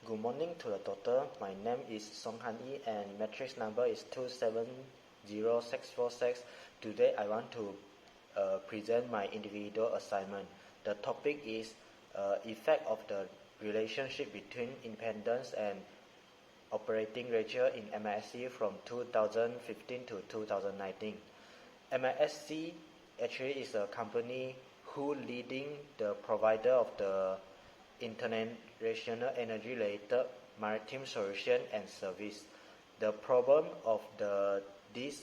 Good morning to the doctor. My name is Song Han Yi and matrix number is 270646. Today I want to present my individual assignment. The topic is effect of the relationship between impedance and operating ratio in MISC from 2015 to 2019. MISC actually is a company who leading the provider of the international energy related maritime solution and service. The problem of this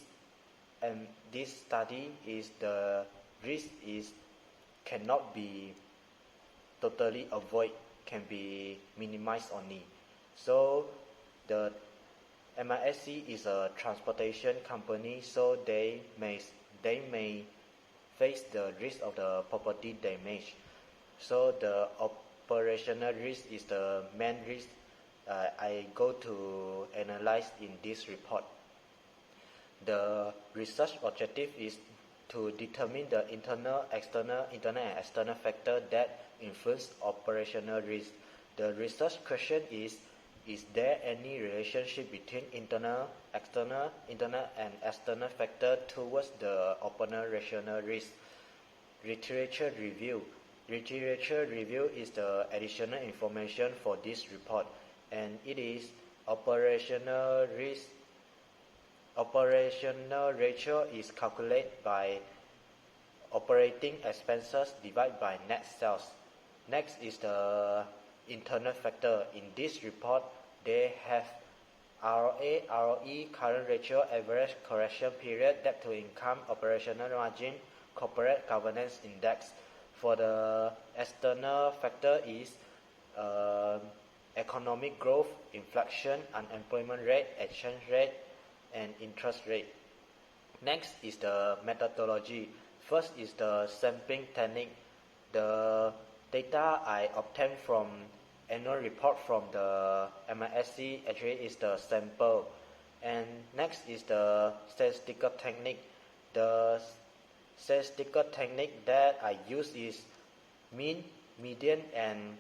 study is the risk is cannot be totally avoid, can be minimized only. So the MISC is a transportation company, so they may face the risk of the property damage. So the operational risk is the main risk I go to analyze in this report. The research objective is to determine the internal and external factor that influence operational risk. The research question is there any relationship between internal and external factor towards the operational risk? Literature review. Literature review is the additional information for this report, and it is operational ratio is calculated by operating expenses divided by net sales. Next is the internal factor. In this report, they have ROA, ROE, current ratio, average correction period, debt to income, operational margin, corporate governance index. For the external factor is economic growth, inflation, unemployment rate, exchange rate, and interest rate. Next is the methodology. First is the sampling technique. The data I obtained from annual report from the MISC actually is the sample. And next is the statistical technique. The statistical technique that I use is mean, median, and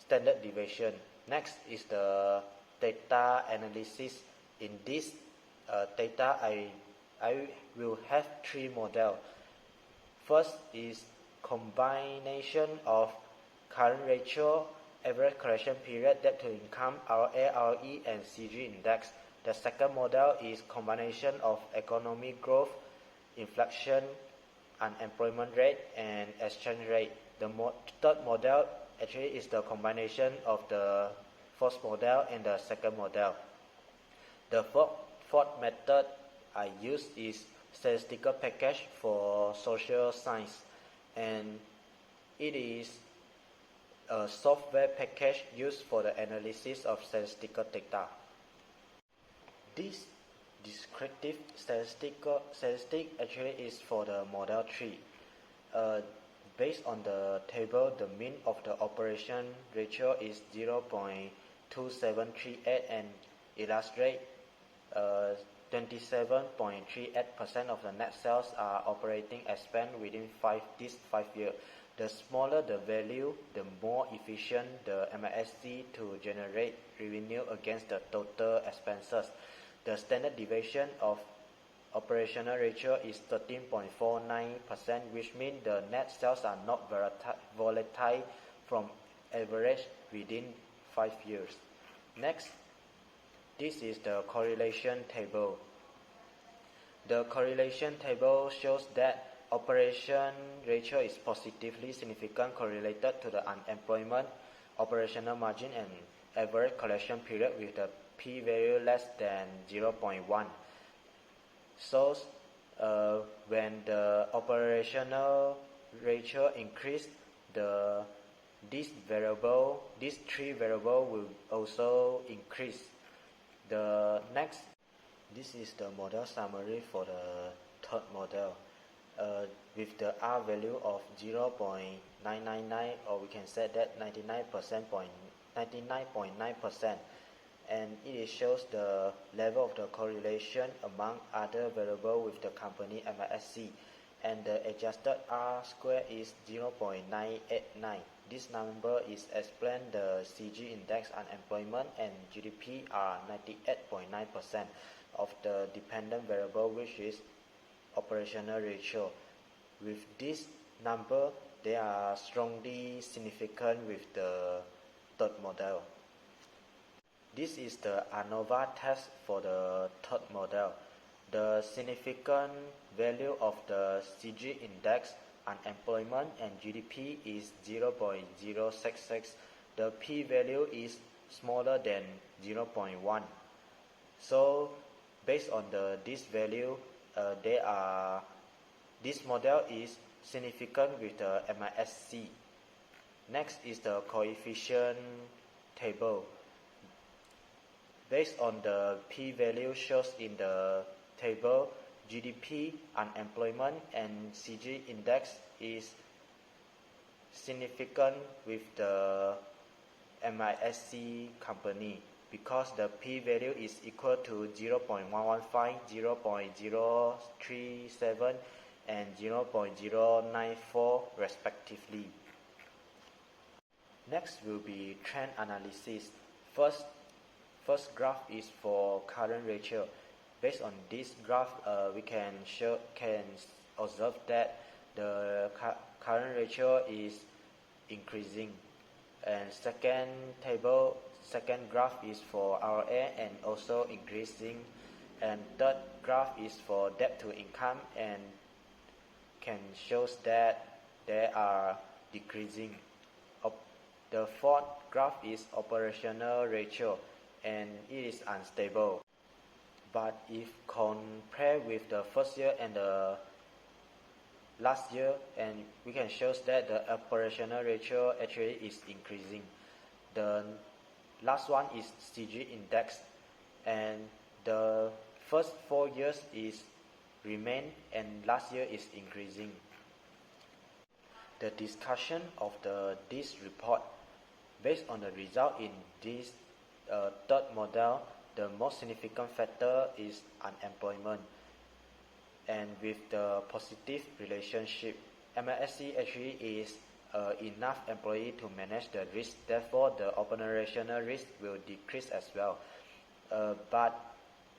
standard deviation. Next is the data analysis. In this data, I will have three models. First is combination of current ratio, average correction period, debt to income, ROA, ROE, and CG index. The second model is combination of economic growth, inflation, unemployment rate, and exchange rate. The third model actually is the combination of the first model and the second model. The fourth method I use is statistical package for social science, and it is a software package used for the analysis of statistical data. This descriptive statistic actually is for the model 3. Based on the table, the mean of the operation ratio is 0.2738 and illustrate 27.38% of the net sales are operating expense within this 5 years. The smaller the value, the more efficient the MISC to generate revenue against the total expenses. The standard deviation of operational ratio is 13.49%, which means the net sales are not volatile from average within 5 years. Next, this is the correlation table. The correlation table shows that operation ratio is positively significant correlated to the unemployment, operational margin, and average collection period with the p-value less than 0.1. So when the operational ratio increase, these three variables will also increase. The next, this is the model summary for the third model. With the R value of 0.999, or we can say that 99.9%, and it shows the level of the correlation among other variables with the company MISC, and the adjusted R square is 0.989. this number is explained the CG index, unemployment, and GDP are 98.9% of the dependent variable, which is operational ratio. With this number, they are strongly significant with the third model. This is the ANOVA test for the third model. The significant value of the CG index, unemployment, and GDP is 0.066. The p-value is smaller than 0.1. So based on this value, this model is significant with the MISC. Next is the coefficient table. Based on the p-value shows in the table, GDP, unemployment, and CG index is significant with the MISC company because the p-value is equal to 0.115, 0.037, and 0.094 respectively. Next will be trend analysis. First graph is for current ratio. Based on this graph, we can observe that the current ratio is increasing. And second graph is for ROA and also increasing. And third graph is for debt to income and can shows that they are decreasing. The fourth graph is operational ratio and it is unstable. But if compared with the first year and the last year, and we can show that the operational ratio actually is increasing. The last one is CG index, and the first 4 years is remain and last year is increasing. The discussion of this report based on the result in this third model, the most significant factor is unemployment. And with the positive relationship, MISC actually is enough employee to manage the risk. Therefore, the operational risk will decrease as well. But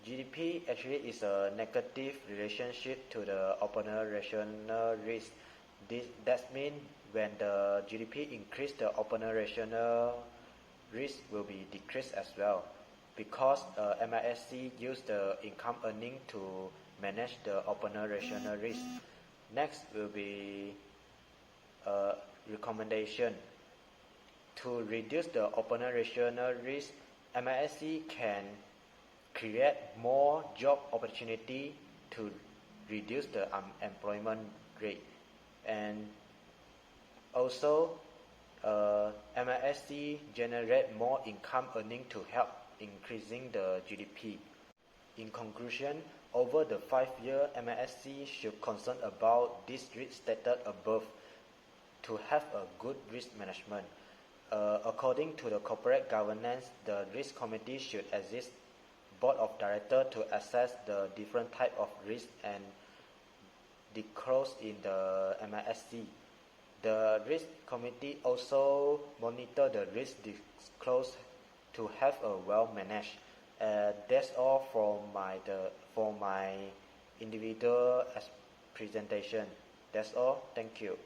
GDP actually is a negative relationship to the operational risk. That means when the GDP increase, the operational risk will be decreased as well, because MISC use the income earning to manage the operational risk. Next will be recommendation. To reduce the operational risk, MISC can create more job opportunity to reduce the unemployment rate. And also MISC generate more income earning to help increasing the GDP. In conclusion, over the 5 years, MISC should concern about this risk stated above to have a good risk management. According to the corporate governance, the risk committee should exist board of directors to assess the different type of risk and disclose in the MISC. The risk committee also monitor the risk disclosed to have a well managed. That's all for my individual presentation. That's all. Thank you.